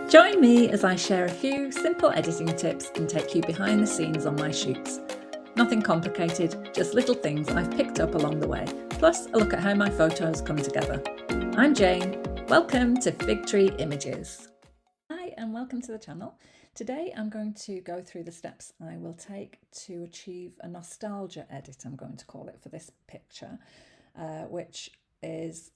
Join me as I share a few simple editing tips and take you behind the scenes on my shoots. Nothing complicated, just little things I've picked up along the way, plus a look at how my photos come together. I'm Jane, welcome to Fig Tree Images. Hi and welcome to the channel. Today I'm going to go through the steps I will take to achieve a nostalgia edit, I'm going to call it, for this picture, which is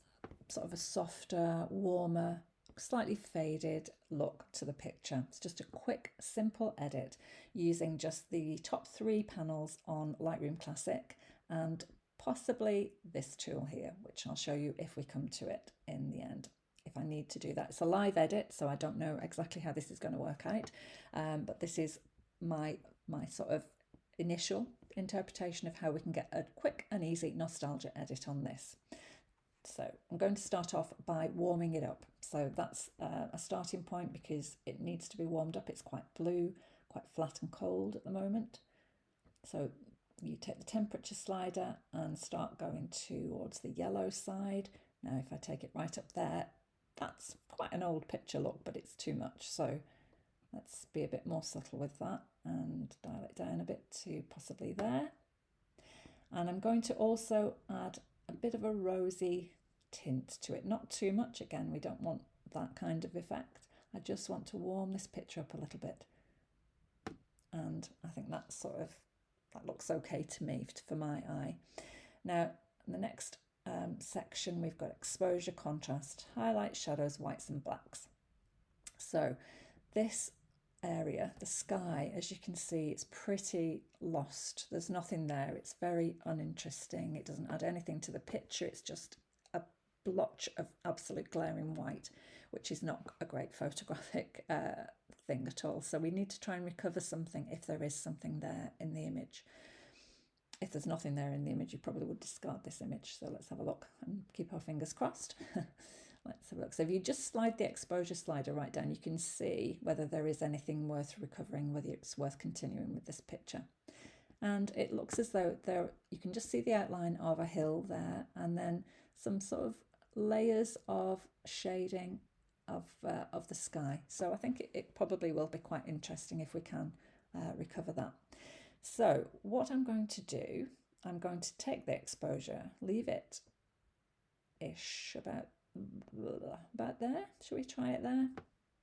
sort of a softer, warmer, slightly faded look to the picture. It's just a quick, simple edit using just the top 3 panels on Lightroom Classic and possibly this tool here, which I'll show you if we come to it in the end, if I need to do that. It's a live edit, so I don't know exactly how this is going to work out, but this is my sort of initial interpretation of how we can get a quick and easy nostalgia edit on this. So I'm going to start off by warming it up. So that's a starting point because it needs to be warmed up. It's quite blue, quite flat and cold at the moment. So you take the temperature slider and start going towards the yellow side. Now if I take it right up there, that's quite an old picture look, but it's too much. So let's be a bit more subtle with that and dial it down a bit to possibly there. And I'm going to also add a bit of a rosy tint to it, not too much. Again, we don't want that kind of effect. I just want to warm this picture up a little bit, and I think that looks okay to me for my eye. Now in the next section we've got exposure, contrast, highlights, shadows, whites and blacks. So this area, the sky, as you can see, it's pretty lost. There's nothing there. It's very uninteresting. It doesn't add anything to the picture. It's just a blotch of absolute glaring white, which is not a great photographic thing at all. So we need to try and recover something if there is something there in the image. If there's nothing there in the image, you probably would discard this image. So let's have a look and keep our fingers crossed. Let's have a look. So if you just slide the exposure slider right down, you can see whether there is anything worth recovering, whether it's worth continuing with this picture. And it looks as though you can just see the outline of a hill there, and then some sort of layers of shading of the sky. So I think it probably will be quite interesting if we can recover that. So what I'm going to do, I'm going to take the exposure, leave it ish about there. Shall we try it there?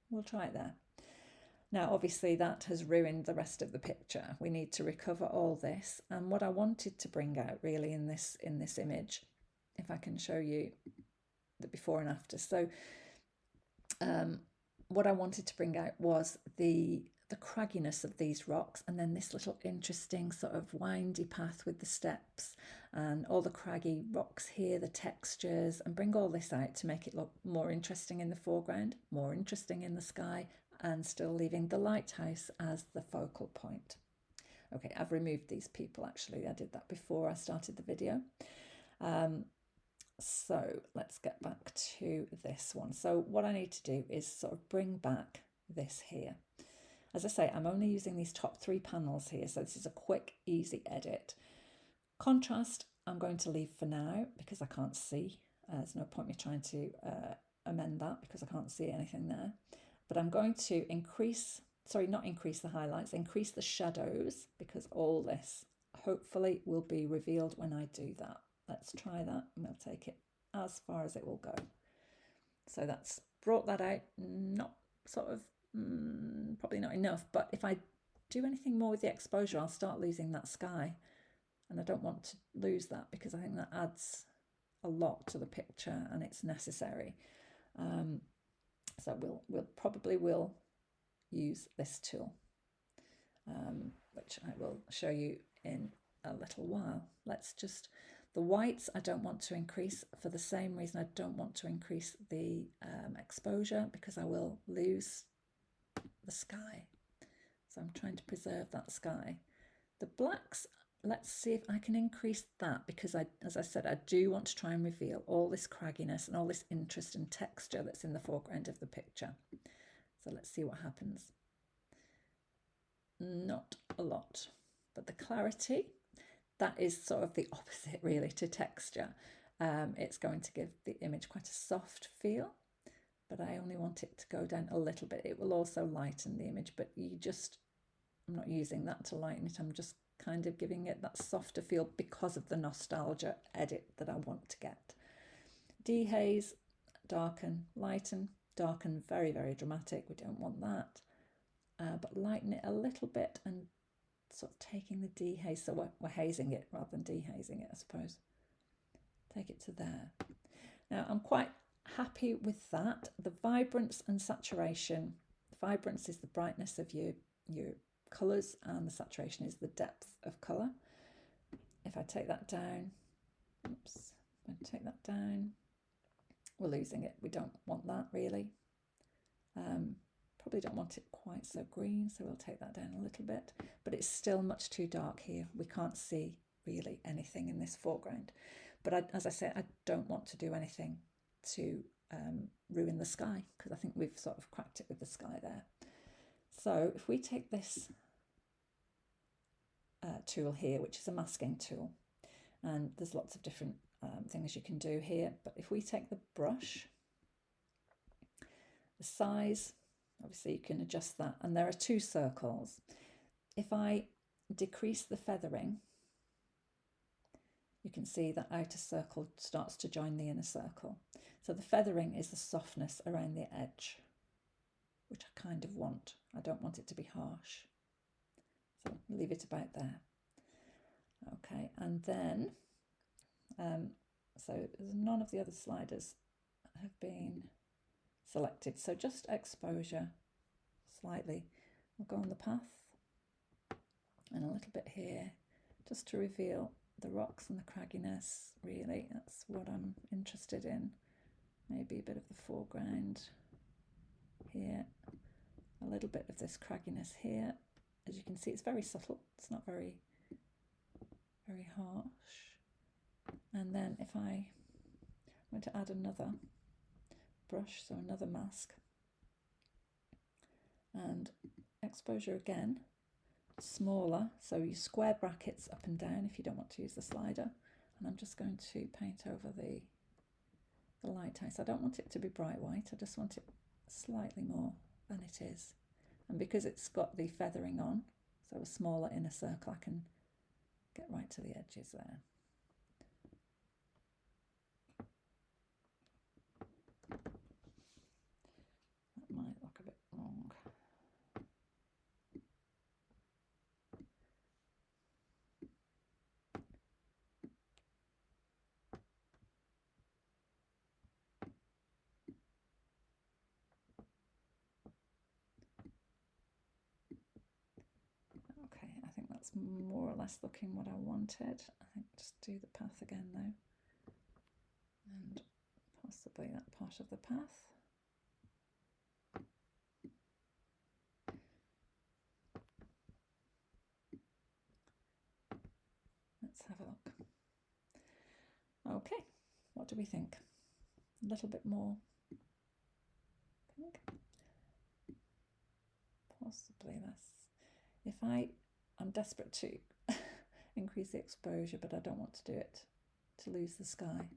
We'll try it there. Now obviously that has ruined the rest of the picture. We need to recover all this, and what I wanted to bring out really in this image, if I can show you the before and after. So what I wanted to bring out was the cragginess of these rocks, and then this little interesting sort of windy path with the steps and all the craggy rocks here, the textures, and bring all this out to make it look more interesting in the foreground, more interesting in the sky, and still leaving the lighthouse as the focal point. Okay, I've removed these people actually. I did that before I started the video. So let's get back to this one. So what I need to do is sort of bring back this here. As I say, I'm only using these top 3 panels here, so this is a quick, easy edit. Contrast, I'm going to leave for now because I can't see. There's no point me trying to amend that because I can't see anything there. But I'm going to not increase the highlights, increase the shadows, because all this hopefully will be revealed when I do that. Let's try that, and we'll take it as far as it will go. So that's brought that out, not sort of probably not enough, but if I do anything more with the exposure, I'll start losing that sky, and I don't want to lose that because I think that adds a lot to the picture and it's necessary. So we'll probably use this tool, which I will show you in a little while. The whites I don't want to increase for the same reason I don't want to increase the exposure, because I will lose the sky. So I'm trying to preserve that sky. The blacks, let's see if I can increase that, because as I said, I do want to try and reveal all this cragginess and all this interest and texture that's in the foreground of the picture. So let's see what happens. Not a lot, but the clarity, that is sort of the opposite really to texture. It's going to give the image quite a soft feel. but I only want it to go down a little bit. It will also lighten the image, but I'm not using that to lighten it. I'm just kind of giving it that softer feel because of the nostalgia edit that I want to get. Dehaze, darken, lighten, darken, very, very dramatic. We don't want that. But lighten it a little bit and sort of taking the dehaze. So we're hazing it rather than dehazing it, I suppose. Take it to there. Now I'm quite happy with that. The vibrance and saturation. The vibrance is the brightness of your colours, and the saturation is the depth of colour. If I take that down, oops, if I take that down, we're losing it. We don't want that really. Probably don't want it quite so green, so we'll take that down a little bit, but it's still much too dark here. We can't see really anything in this foreground. But as I said, I don't want to do anything to ruin the sky, because I think we've sort of cracked it with the sky there. So if we take this tool here, which is a masking tool, and there's lots of different things you can do here, but if we take the brush, the size, obviously you can adjust that, and there are 2 circles. If I decrease the feathering, you can see that outer circle starts to join the inner circle. So the feathering is the softness around the edge, which I kind of want. I don't want it to be harsh. So leave it about there. Okay, and then, so none of the other sliders have been selected. So just exposure slightly. We'll go on the path and a little bit here, just to reveal the rocks and the cragginess, really. That's what I'm interested in. Maybe a bit of the foreground here, a little bit of this cragginess here. As you can see, it's very subtle. It's not very harsh. And then if I'm going to add another brush, so another mask, and exposure again, smaller, so you square brackets up and down if you don't want to use the slider. And I'm just going to paint over the lighthouse. I don't want it to be bright white, I just want it slightly more than it is. And because it's got the feathering on, so a smaller inner circle, I can get right to the edges there. That might look a bit wrong. Okay, I think that's more or less looking what I wanted. I think just do the path again though, and possibly that part of the path. Let's have a look. Okay, what do we think? A little bit more pink? Possibly less. If I'm desperate to increase the exposure, but I don't want to do it to lose the sky.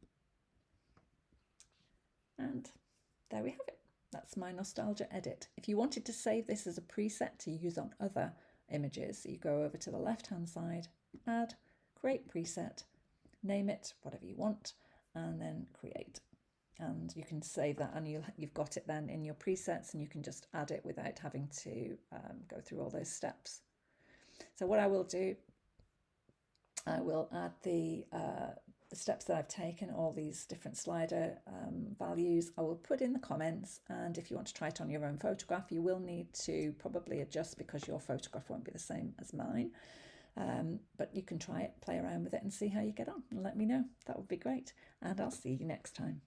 And there we have it. That's my nostalgia edit. If you wanted to save this as a preset to use on other images, you go over to the left-hand side, add, create preset, name it whatever you want, and then create. And you can save that, and you've got it then in your presets, and you can just add it without having to go through all those steps. So what I will do, I will add the steps that I've taken, all these different slider values, I will put in the comments, and if you want to try it on your own photograph, you will need to probably adjust because your photograph won't be the same as mine. But you can try it, play around with it and see how you get on, and let me know. That would be great, and I'll see you next time.